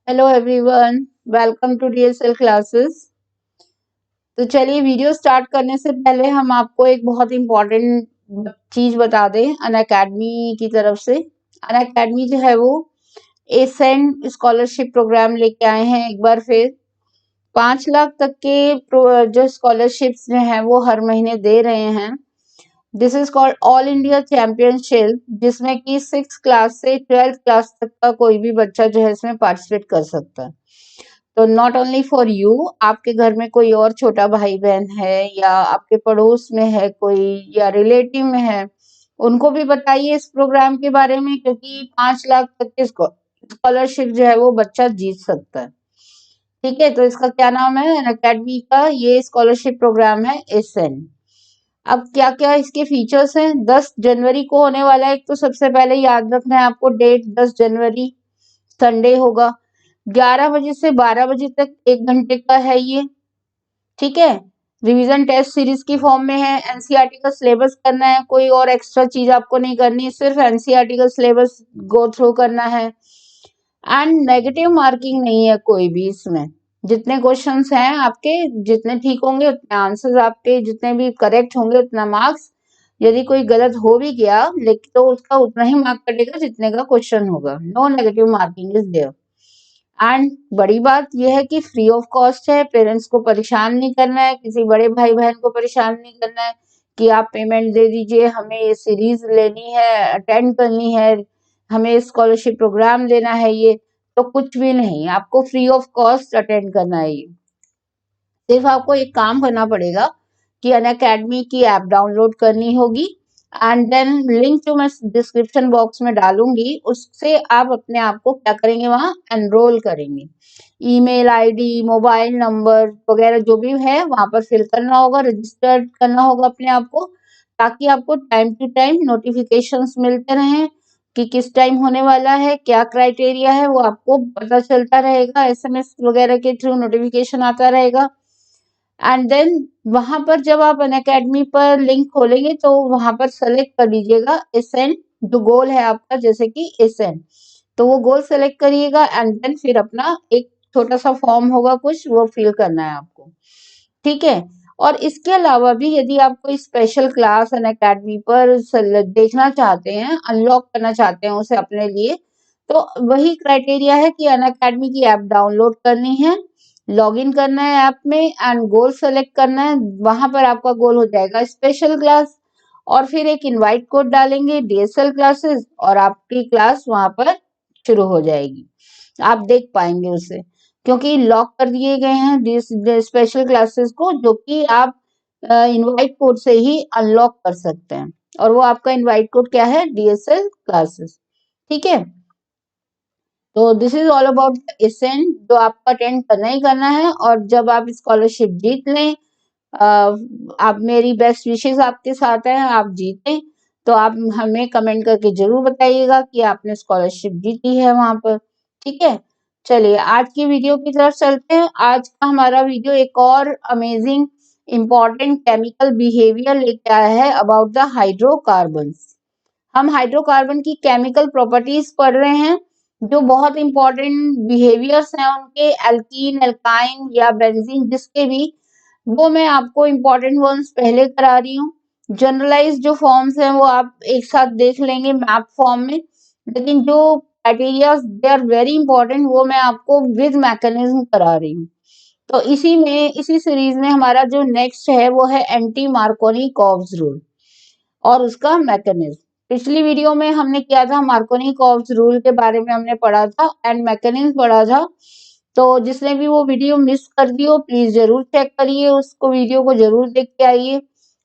Hello everyone, welcome to DSL classes. तो चलिए video start करने से पहले हम आपको एक बहुत इम्पोर्टेंट चीज बता दें अनअकैडमी की तरफ से। अनअकैडमी जो है वो एसेंट स्कॉलरशिप प्रोग्राम लेके आए हैं एक बार फिर। 5 लाख तक के जो स्कॉलरशिप्स जो हैं वो हर महीने दे रहे हैं। This is called all India championship, जिसमें कि 6 क्लास से 12th क्लास तक का कोई भी बच्चा जो है इसमें पार्टिसिपेट कर सकता है। तो नॉट ओनली फॉर यू, आपके घर में कोई और छोटा भाई बहन है या आपके पड़ोस में है कोई या रिलेटिव में है, उनको भी बताइए इस प्रोग्राम के बारे में, क्योंकि 5 लाख तक के स्कॉलरशिप जो है वो बच्चा जीत सकता है। ठीक है, तो इसका क्या नाम है? अनअकैडमी का ये स्कॉलरशिप प्रोग्राम है एसएन। अब क्या क्या इसके फीचर्स हैं? 10 जनवरी को होने वाला है। एक तो सबसे पहले याद रखना है आपको डेट, 10 जनवरी संडे होगा। 11 बजे से 12 बजे तक 1 घंटे का है ये। ठीक है, रिवीजन टेस्ट सीरीज की फॉर्म में है। एनसीईआरटी का सिलेबस करना है, कोई और एक्स्ट्रा चीज आपको नहीं करनी, सिर्फ एनसीईआरटी का सिलेबस गो थ्रू करना है। एंड नेगेटिव मार्किंग नहीं है कोई भी इसमें। जितने क्वेश्चंस हैं आपके, जितने ठीक होंगे उतने आंसर्स आपके, जितने भी करेक्ट होंगे उतना मार्क्स। यदि कोई गलत हो भी गया लेकिन तो उसका उतना ही मार्क कटेगा जितने का क्वेश्चन होगा। No negative marking is there. And बड़ी बात यह है कि फ्री ऑफ कॉस्ट है। पेरेंट्स को परेशान नहीं करना है, किसी बड़े भाई बहन को परेशान नहीं करना है कि आप पेमेंट दे दीजिए, हमें ये सीरीज लेनी है, अटेंड करनी है, हमें स्कॉलरशिप प्रोग्राम लेना है। ये तो कुछ भी नहीं, आपको फ्री ऑफ कॉस्ट अटेंड करना है। ये सिर्फ आपको एक काम करना पड़ेगा कि अनअकैडमी की ऐप डाउनलोड करनी होगी एंड देन लिंक जो मैं डिस्क्रिप्शन बॉक्स में डालूंगी उससे आप अपने आप को क्या करेंगे, वहां एनरोल करेंगे। ईमेल आईडी, मोबाइल नंबर वगैरह जो भी है वहां पर फिल करना होगा, रजिस्टर करना होगा अपने आप को, ताकि आपको टाइम टू टाइम नोटिफिकेशंस मिलते रहें कि किस टाइम होने वाला है, क्या क्राइटेरिया है, वो आपको पता चलता रहेगा। एसएमएस वगैरह के थ्रू नोटिफिकेशन आता रहेगा। एंड देन वहां पर जब आप अनअकैडमी पर लिंक खोलेंगे तो वहां पर सेलेक्ट कर लीजिएगा एसएन, जो गोल है आपका, जैसे कि एसएन, तो वो गोल सेलेक्ट करिएगा एंड देन फिर अपना एक छोटा सा फॉर्म होगा कुछ, वो फिल करना है आपको। ठीक है, और इसके अलावा भी यदि आप कोई स्पेशल क्लास अनअकैडमी पर देखना चाहते हैं, अनलॉक करना चाहते हैं उसे अपने लिए, तो वही क्राइटेरिया है कि अनअकैडमी की ऐप डाउनलोड करनी है, लॉगिन करना है ऐप में एंड गोल सेलेक्ट करना है। वहां पर आपका गोल हो जाएगा स्पेशल क्लास, और फिर एक इनवाइट कोड डालेंगे डीएसएल क्लासेस और आपकी क्लास वहां पर शुरू हो जाएगी। आप देख पाएंगे उसे, क्योंकि लॉक कर दिए गए हैं स्पेशल क्लासेस को, जो कि आप इनवाइट कोड से ही अनलॉक कर सकते हैं। और वो आपका इनवाइट कोड क्या है? DSL classes. ठीक है, तो this is all about ascent, जो आपको अटेंड करना ही करना है। और जब आप स्कॉलरशिप जीत लें, आप, मेरी बेस्ट विशेष आपके साथ हैं, आप जीतें तो आप हमें कमेंट करके जरूर बताइएगा कि आपने स्कॉलरशिप जीती है वहां पर। ठीक है, चलिए आज की वीडियो की तरफ चलते हैं। आज का हमारा वीडियो एक और अमेजिंग इंपॉर्टेंट केमिकल बिहेवियर लेके आया है अबाउट द हाइड्रोकार्बन्स। हम हाइड्रोकार्बन की केमिकल प्रॉपर्टीज पढ़ रहे हैं, जो बहुत इंपॉर्टेंट बिहेवियर्स हैं उनके, एल्कीन, एल्काइन या बेंजीन, जिसके भी, वो मैं आपको इम्पोर्टेंट वर्ड्स पहले करा रही हूँ। जनरलाइज जो फॉर्म्स हैं वो आप एक साथ देख लेंगे मैप फॉर्म में, लेकिन जो criteria they are very important वो मैं आपको विद मैकेनिज्म करा रही हूँ। तो इसी सीरीज में हमारा जो नेक्स्ट है वो है एंटी मार्कोनी कॉव्स रूल और उसका मैकेनिज्म। पिछली वीडियो में हमने किया था मार्कोनी कॉव्स रूल के बारे में हमने पढ़ा था एंड मैकेनिज्म पढ़ा था। तो जिसने भी वो वीडियो मिस कर दी हो प्लीज जरूर चेक करिए, उसको वीडियो को जरूर देख के आइए,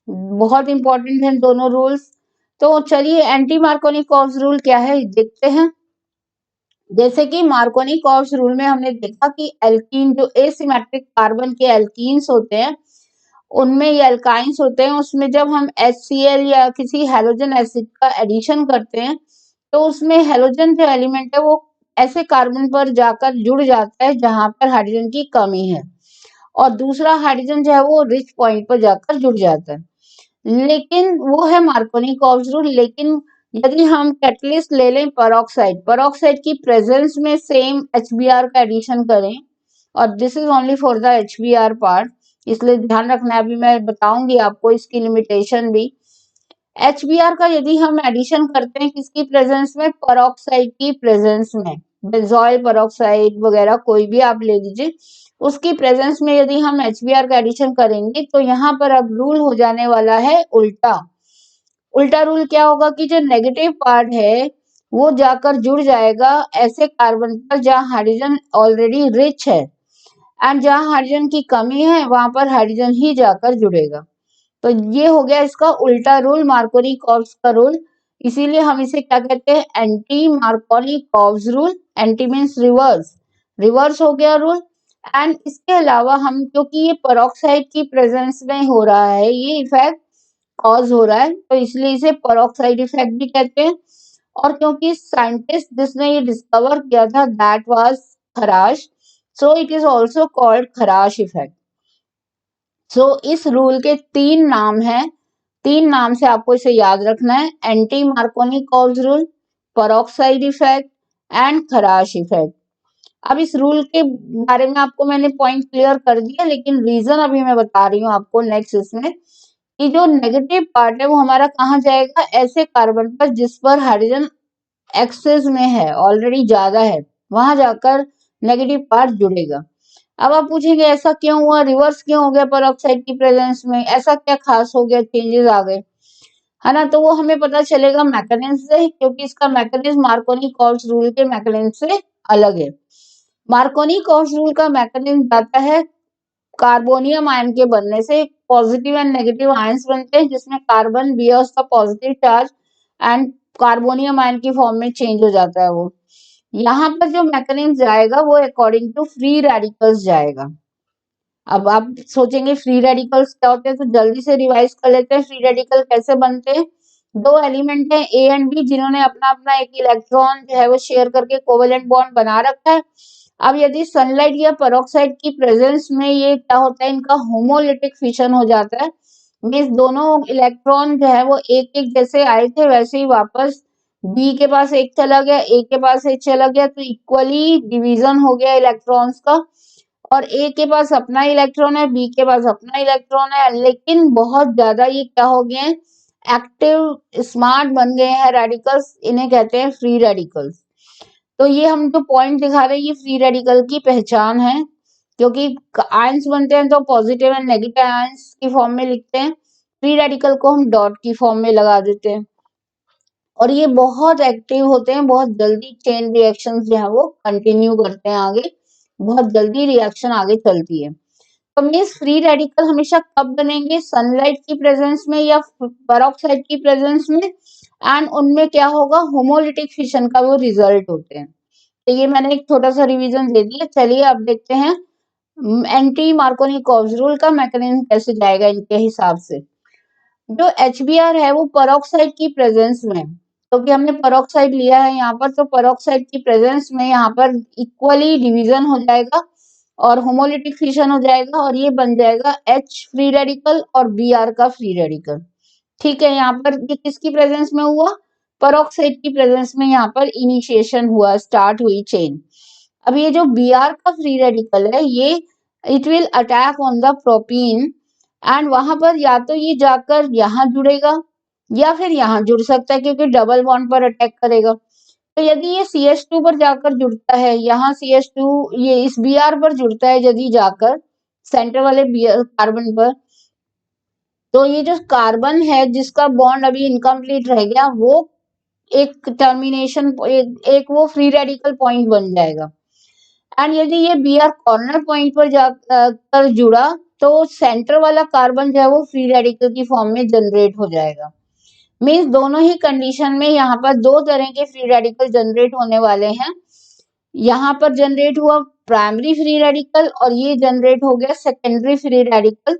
बहुत इंपॉर्टेंट है दोनों रूल्स। तो चलिए एंटी मार्कोनी कॉव्स रूल क्या है देखते हैं। जैसे कि मार्कोनी कॉव्स रूल में हमने देखा कि एल्कीन, जो एसिमेट्रिक कार्बन के एल्कीन्स होते हैं उनमें, ये एल्काइंस होते हैं, उसमें जब हम HCl या किसी हैलोजन एसिड का एडिशन करते हैं तो उसमें हैलोजन जो एलिमेंट है वो ऐसे कार्बन पर जाकर जुड़ जाता है जहां पर हाइड्रोजन की कमी है, और दूसरा हाइड्रोजन जो है वो रिच पॉइंट पर जाकर जुड़ जाता है। लेकिन वो है मार्कोनी कॉव्स रूल। लेकिन यदि हम कैटलिस्ट ले लें पेरोक्साइड, पेरोक्साइड की प्रेजेंस में सेम HBr का एडिशन करें, और this is only for the HBr part, इसलिए ध्यान रखना है, अभी मैं बताऊंगी आपको इसकी लिमिटेशन भी। HBr का यदि हम एडिशन करते हैं किसकी प्रेजेंस में, पेरोक्साइड की प्रेजेंस में, बेंजोइल पेरोक्साइड वगैरह कोई भी आप ले लीजिए, उसकी प्रेजेंस में यदि हम HBr का एडिशन करेंगे तो यहाँ पर अब रूल हो जाने वाला है उल्टा। उल्टा रूल क्या होगा कि जो नेगेटिव पार्ट है वो जाकर जुड़ जाएगा ऐसे कार्बन पर जहाँ हाइड्रोजन ऑलरेडी रिच है, एंड जहाँ हाइड्रोजन की कमी है वहां पर हाइड्रोजन ही जाकर जुड़ेगा। तो ये हो गया इसका उल्टा रूल, मार्कोनी कॉर्ब्स का रूल। इसीलिए हम इसे क्या कहते हैं, anti Markovnikov's rule. Anti means reverse, reverse हो गया रूल। एंड इसके अलावा हम, क्योंकि ये पेरोक्साइड की प्रेजेंस में हो रहा है ये इफेक्ट, कॉज हो रहा है, तो इसलिए इसे पेरोक्साइड इफेक्ट भी कहते हैं। और क्योंकि साइंटिस्ट जिसने ये डिस्कवर किया था दैट वाज खराश, so it is also called खराश इफेक्ट। सो इस रूल के तीन नाम हैं, तीन नाम से आपको इसे याद रखना है, anti Markovnikov's rule, peroxide effect and Kharasch effect. अब इस रूल के बारे में आपको मैंने पॉइंट क्लियर कर दिया, लेकिन रीजन अभी मैं बता रही हूँ आपको नेक्स्ट इसमें, कि जो नेगेटिव पार्ट है वो हमारा कहाँ जाएगा, ऐसे कार्बन पर जिस पर हाइड्रोजन एक्सेस में है, ऑलरेडी ज्यादा है, वहां जाकर नेगेटिव पार्ट जुड़ेगा। अब आप पूछेंगे ऐसा क्यों हुआ, रिवर्स क्यों हो गया पेरोक्साइड की प्रेजेंस में, ऐसा क्या खास हो गया, चेंजेस आ गए, है ना। तो वो हमें पता चलेगा मैकेनिज्म से, क्योंकि इसका मैकेनिज्म मार्कोनी कॉर्ब्स रूल के मैकेनिज्म से अलग है। मार्कोनी कॉर्ब्स रूल का मैकेनिज्म जाता है कार्बोनियम आयन के बनने से, पॉजिटिव एंड नेगेटिव आयंस बनते हैं जिसमें carbon bears the positive charge and carbonium ion की फॉर्म में चेंज हो जाता है वो। यहाँ पर जो मैकेनिज्म जाएगा वो अकॉर्डिंग टू फ्री रेडिकल्स जाएगा। अब आप सोचेंगे फ्री रेडिकल्स क्या होते हैं, तो जल्दी से रिवाइज कर लेते हैं फ्री रेडिकल कैसे बनते हैं। दो एलिमेंट हैं ए एंड बी, जिन्होंने अपना अपना एक इलेक्ट्रॉन जो है वो शेयर करके कोवेलेंट बॉन्ड बना रखा है। अब यदि सनलाइट या पेरोक्साइड की प्रेजेंस में ये क्या होता है, इनका होमोलिटिक फिशन हो जाता है, मींस दोनों इलेक्ट्रॉन जो है वो एक एक जैसे आए थे वैसे ही वापस बी के पास एक चला गया, ए के पास एक चला गया, तो इक्वली डिवीजन हो गया इलेक्ट्रॉन्स का, और ए के पास अपना इलेक्ट्रॉन है, बी के पास अपना इलेक्ट्रॉन है, लेकिन बहुत ज्यादा ये क्या हो गए हैं, एक्टिव स्मार्ट बन गए हैं रेडिकल्स, इन्हें कहते हैं फ्री रेडिकल्स। तो ये हम जो पॉइंट दिखा रहे हैं ये फ्री रेडिकल की पहचान है, क्योंकि आयंस बनते हैं तो पॉजिटिव एंड नेगेटिव आयंस की फॉर्म में लिखते हैं, फ्री रेडिकल को हम डॉट की फॉर्म में लगा देते हैं, और ये बहुत एक्टिव होते हैं, बहुत जल्दी चेन रिएक्शंस जो है वो कंटिन्यू करते हैं आगे, बहुत जल्दी रिएक्शन आगे चलती है। तो मीन्स फ्री रेडिकल हमेशा कब बनेंगे, सनलाइट की प्रेजेंस में या पेरोक्साइड की प्रेजेंस में, एंड उनमें क्या होगा, होमोलिटिक फिशन का वो रिजल्ट होते हैं। तो ये मैंने एक छोटा सा रिवीजन दे दिया। चलिए अब देखते हैं एंटी मार्कोनी कॉर्ब्स रूल का मैकेनिज्म कैसे जाएगा इनके हिसाब से। जो HBr है वो पेरोक्साइड की प्रेजेंस में, क्योंकि हमने पेरोक्साइड लिया है यहाँ पर, तो पेरोक्साइड की प्रेजेंस में यहाँ पर इक्वली डिवीजन हो जाएगा और होमोलिटिक फिशन हो जाएगा, और ये बन जाएगा H फ्री रेडिकल और Br का फ्री रेडिकल। ठीक है, यहाँ पर ये किसकी प्रेजेंस में हुआ, पेरोक्साइड की प्रेजेंस में यहाँ पर इनिशिएशन हुआ, स्टार्ट हुई चेन। अब ये जो Br का फ्री रेडिकल है ये it will attack on the propene, and वहां पर या तो ये जाकर यहाँ जुड़ेगा या फिर यहाँ जुड़ सकता है, क्योंकि डबल बॉन्ड पर अटैक करेगा। तो यदि ये CH2 पर जाकर जुड़ता है, यहाँ CH2 ये इस Br पर जुड़ता है यदि जाकर सेंटर वाले कार्बन पर, तो ये जो कार्बन है जिसका बॉन्ड अभी इनकम्प्लीट रह गया वो एक टर्मिनेशन एक वो फ्री रेडिकल पॉइंट बन जाएगा। एंड यदि ये Br कॉर्नर पॉइंट पर जाकर जुड़ा तो सेंटर वाला कार्बन जो है वो फ्री रेडिकल की फॉर्म में जनरेट हो जाएगा। मीन्स दोनों ही कंडीशन में यहाँ पर दो तरह के फ्री रेडिकल जनरेट होने वाले हैं। यहाँ पर जनरेट हुआ प्राइमरी फ्री रेडिकल और ये जनरेट हो गया सेकेंडरी फ्री रेडिकल।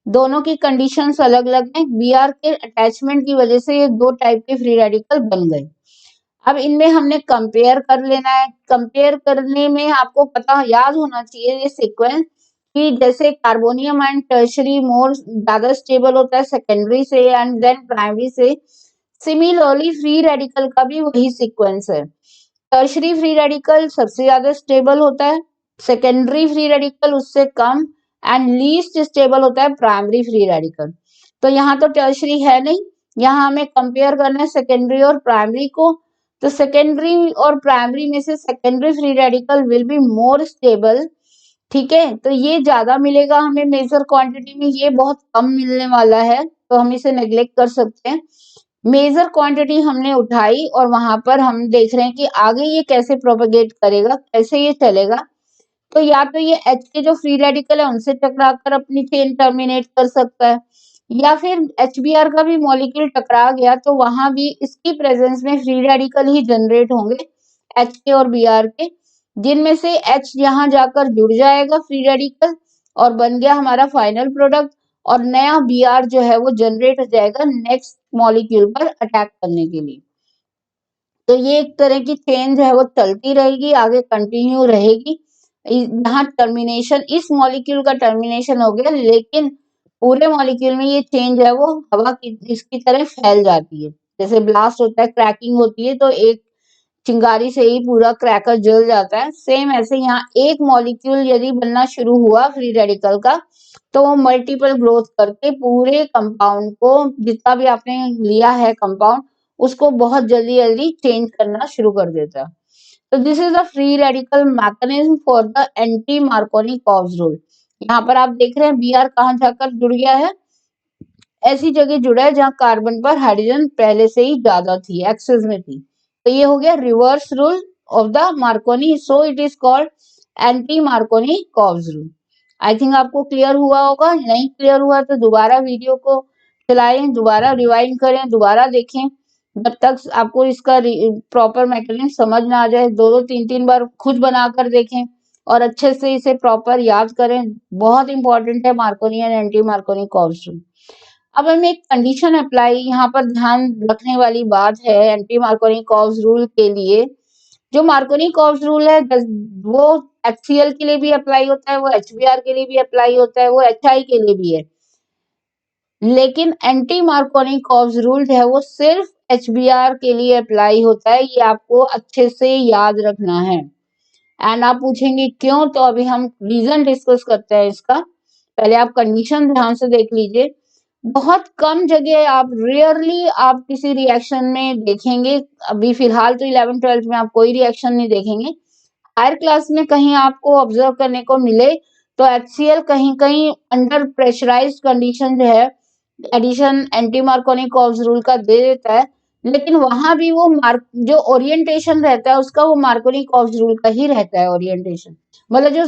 दोनों की कंडीशंस अलग अलग हैं। Br के अटैचमेंट की वजह से ये दो टाइप के फ्री रेडिकल बन गए। अब इनमें हमने कंपेयर कर लेना है। कंपेयर करने में आपको पता याद होना चाहिए ये सीक्वेंस, कि जैसे कार्बोनियम एंड टर्शरी मोर ज्यादा स्टेबल होता है सेकेंडरी से एंड देन प्राइमरी से। सिमिलरली फ्री रेडिकल का भी वही सीक्वेंस है। टर्शरी फ्री रेडिकल सबसे ज्यादा स्टेबल होता है, सेकेंडरी फ्री रेडिकल उससे कम, एंड लीस्ट स्टेबल होता है प्राइमरी फ्री रेडिकल। तो यहाँ तो टर्शरी है नहीं, यहाँ हमें कंपेयर करना है सेकेंडरी और प्राइमरी को। तो सेकेंडरी और प्राइमरी में से secondary free radical will be more stable. ठीक है, तो ये ज्यादा मिलेगा हमें मेजर क्वांटिटी में, ये बहुत कम मिलने वाला है, तो हम इसे नेग्लेक्ट कर सकते हैं। मेजर क्वांटिटी हमने उठाई और वहां पर हम देख रहे हैं कि आगे ये कैसे प्रोपेगेट करेगा, कैसे ये चलेगा। तो या तो ये H के जो फ्री रेडिकल है उनसे टकरा कर अपनी चेन टर्मिनेट कर सकता है, या फिर HBr का भी मॉलिक्यूल टकरा गया तो वहां भी इसकी प्रेजेंस में फ्री रेडिकल ही जनरेट होंगे H के और Br के, जिनमें से H यहाँ जाकर जुड़ जाएगा फ्री रेडिकल और बन गया हमारा फाइनल प्रोडक्ट, और नया Br जो है वो जनरेट हो जाएगा नेक्स्ट मॉलिक्यूल पर अटैक करने के लिए। तो ये एक तरह की चेन जो है वो चलती रहेगी, आगे कंटिन्यू रहेगी। यहाँ टर्मिनेशन, इस मॉलिक्यूल का टर्मिनेशन हो गया, लेकिन पूरे मॉलिक्यूल में ये चेन जो है वो हवा की इसकी तरह फैल जाती है। जैसे ब्लास्ट होता है, क्रैकिंग होती है, तो एक चिंगारी से ही पूरा क्रैकर जल जाता है। सेम ऐसे यहाँ एक मॉलिक्यूल यदि बनना शुरू हुआ फ्री रेडिकल का, तो वो मल्टीपल ग्रोथ करके पूरे कंपाउंड को, जितना भी आपने लिया है कंपाउंड, उसको बहुत जल्दी जल्दी चेंज करना शुरू कर देता है। तो this is the free radical mechanism for the anti Markovnikov's rule. यहाँ पर आप देख रहे हैं Br कहाँ जाकर जुड़ गया है, ऐसी जगह जुड़ा है जहाँ कार्बन पर हाइड्रोजन पहले से ही ज्यादा थी, एक्सेस में थी। तो ये हो गया reverse rule of the Markovnikov, so it is called anti Markovnikov's rule. I think आपको क्लियर हुआ होगा, नहीं क्लियर हुआ तो दोबारा वीडियो को चलाएं, दोबारा रिवाइंड करें, दोबारा देखें, जब तक आपको इसका प्रॉपर मैकेनिज्म समझ ना आ जाए। दो दो तीन तीन बार खुद बनाकर देखें और अच्छे से इसे प्रॉपर याद करें। बहुत इंपॉर्टेंट है Markovnikov and anti Markovnikov's rule. अब हम एक कंडीशन अप्लाई यहाँ पर ध्यान रखने वाली बात है एंटी मार्कोनी कॉज रूल के लिए। जो मार्कोनी कॉज रूल है वो HCl के लिए भी अप्लाई होता है, वो HBr के लिए भी अप्लाई होता है, वो HI के लिए भी है। लेकिन एंटी मार्कोनी कॉज रूल जो है वो सिर्फ HBr के लिए अप्लाई होता है, ये आपको अच्छे से याद रखना है। एंड आप पूछेंगे क्यों, तो अभी हम रीजन डिस्कस करते हैं इसका। पहले आप कंडीशन ध्यान से देख लीजिए। बहुत कम जगह आप रेयरली आप किसी रिएक्शन में देखेंगे, अभी फिलहाल तो 11th-12th में आप कोई रिएक्शन नहीं देखेंगे, हायर क्लास में कहीं आपको ऑब्जर्व करने को मिले तो HCl कहीं कहीं अंडर प्रेशराइज्ड कंडीशन जो है addition anti Markovnikov's rule का दे देता है, लेकिन वहां भी वो मार्क जो ओरिएंटेशन रहता है उसका वो मार्कोनी कॉज रूल का ही रहता है ओरिएंटेशन, मतलब जो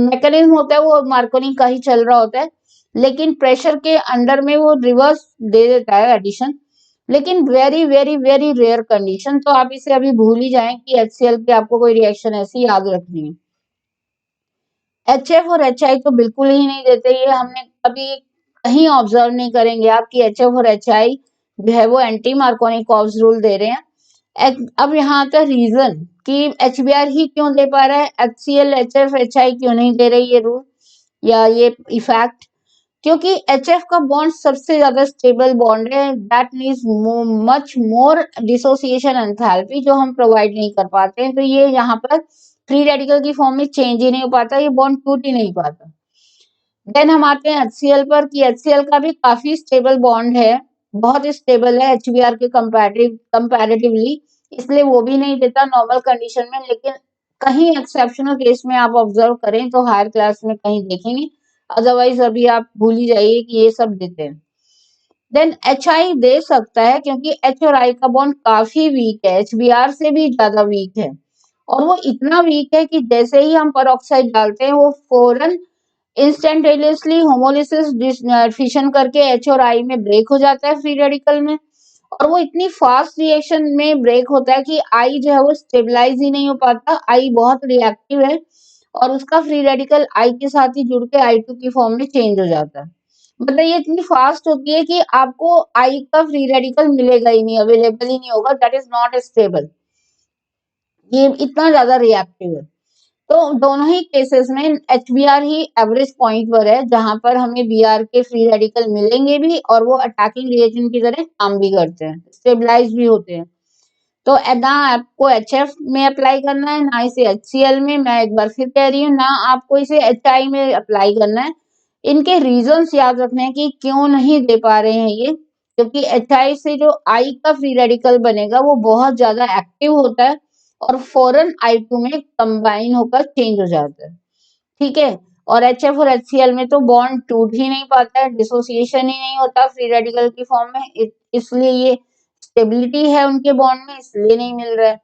मैकेनिज्म होता है वो मार्कोनी का ही चल रहा होता है, लेकिन प्रेशर के अंडर में वो रिवर्स दे देता है एडिशन, लेकिन very very very rare condition. तो आप इसे अभी भूल ही जाएं कि HCl की आपको कोई रिएक्शन ऐसी याद रखनी है। HF और HI तो बिल्कुल ही नहीं देते, ये हमने कभी कहीं ऑब्जर्व नहीं करेंगे आप कि HF और HI जो है वो एंटी मार्कोनी कॉज रूल दे रहे हैं। अब यहाँ आता है रीजन कि HBr ही क्यों दे पा रहा है, HCl HF HI क्यों नहीं दे रही ये रूल या ये इफेक्ट। क्योंकि HF का बॉन्ड सबसे ज्यादा स्टेबल बॉन्ड है, that needs much more dissociation enthalpy जो हम प्रोवाइड नहीं कर पाते हैं, तो ये यहाँ पर फ्री रेडिकल की फॉर्म में चेंज ही नहीं हो पाता, ये बॉन्ड टूट ही नहीं पाता। देन हम आते हैं HCl पर कि HCl का भी काफी स्टेबल बॉन्ड है, बहुत स्टेबल है HBr के कंपैरेटिवली, इसलिए वो भी नहीं देता नॉर्मल कंडीशन में, लेकिन कहीं एक्सेप्शनल केस में आप ऑब्जर्व करें तो हायर क्लास में कहीं देखेंगे, अदरवाइज अभी आप भूल ही जाइए कि ये सब देते हैं। देन HI दे सकता है क्योंकि H और I का बॉन्ड काफी वीक है, HBr से भी ज्यादा वीक है, और वो इतना वीक है कि जैसे ही हम परऑक्साइड डालते हैं वो फौरन इंस्टेंटेनियसली होमोलिसिस फिशन करके H और I में ब्रेक हो जाता है फ्री रेडिकल में, और वो इतनी फास्ट रिएक्शन में ब्रेक होता है कि I जो है वो स्टेबलाइज ही नहीं हो पाता, I बहुत रिएक्टिव है और उसका फ्री रेडिकल I के साथ ही जुड़ के I2 की फॉर्म में चेंज हो जाता है। मतलब ये इतनी फास्ट होती है कि आपको I का फ्री रेडिकल मिलेगा ही नहीं, अवेलेबल ही नहीं होगा, दैट इज नॉट स्टेबल, ये इतना ज्यादा रिएक्टिव है। तो दोनों ही केसेस में HBr ही एवरेज पॉइंट पर है, जहां पर हमें Br के फ्री रेडिकल मिलेंगे भी और वो अटैकिंग रिएजेंट की तरह काम भी करते हैं, स्टेबलाइज भी होते हैं। तो ना आपको HF में अप्लाई करना है, ना इसे HCl में, मैं एक बार फिर कह रही हूँ, ना आपको इसे HI में अप्लाई करना है। इनके रीजंस याद रखने हैं कि क्यों नहीं दे पा रहे हैं ये, क्योंकि HI से जो I का फ्री रेडिकल बनेगा वो बहुत ज्यादा एक्टिव होता है और फौरन I2 में कंबाइन होकर चेंज हो जाता है, ठीक है। और HF और HCl में तो बॉन्ड टूट ही नहीं पाता है, डिसोसिएशन ही नहीं होता फ्री रेडिकल की फॉर्म में, इसलिए ये स्टेबिलिटी है उनके बॉन्ड में, इसलिए नहीं मिल रहा है।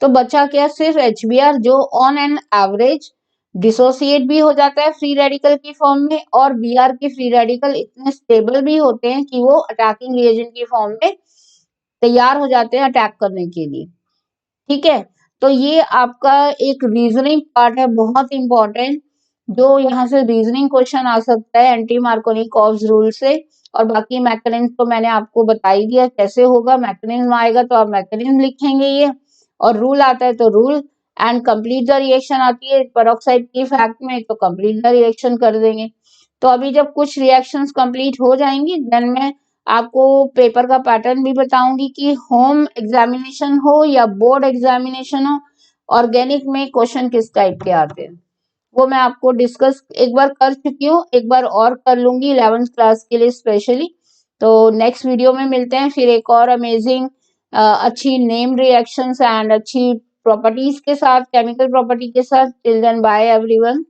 तो बचा क्या, सिर्फ HBr जो ऑन एन एवरेज डिसोसिएट भी हो जाता है फ्री रेडिकल की फॉर्म में, और Br के फ्री रेडिकल इतने स्टेबल भी होते हैं कि वो अटैकिंग रिएजेंट की फॉर्म में तैयार हो जाते हैं अटैक करने के लिए, ठीक है। तो ये आपका एक रीजनिंग पार्ट है, बहुत इंपॉर्टेंट, जो यहाँ से रीजनिंग क्वेश्चन आ सकता है एंटी मार्कोनिकॉव्स रूल से। और बाकी मैकेनिज्म तो मैंने आपको बता ही दिया कैसे होगा, मैकेनिज्म आएगा तो आप मैकेनिज्म लिखेंगे ये, और रूल आता है तो rule, and complete the reaction आती है पेरोक्साइड की फैक्ट में तो कंप्लीट द रिएक्शन कर देंगे। तो अभी जब कुछ रिएक्शंस कंप्लीट हो जाएंगी देन मैं आपको पेपर का पैटर्न भी बताऊंगी कि होम एग्जामिनेशन हो या बोर्ड एग्जामिनेशन हो, ऑर्गेनिक में क्वेश्चन किस टाइप के आते हैं वो मैं आपको डिस्कस एक बार कर चुकी हूँ, एक बार और कर लूंगी 11th क्लास के लिए स्पेशली। तो नेक्स्ट वीडियो में मिलते हैं फिर एक और अमेजिंग अच्छी नेम रिएक्शंस एंड अच्छी प्रॉपर्टीज के साथ, केमिकल प्रॉपर्टी के साथ। Till then bye everyone.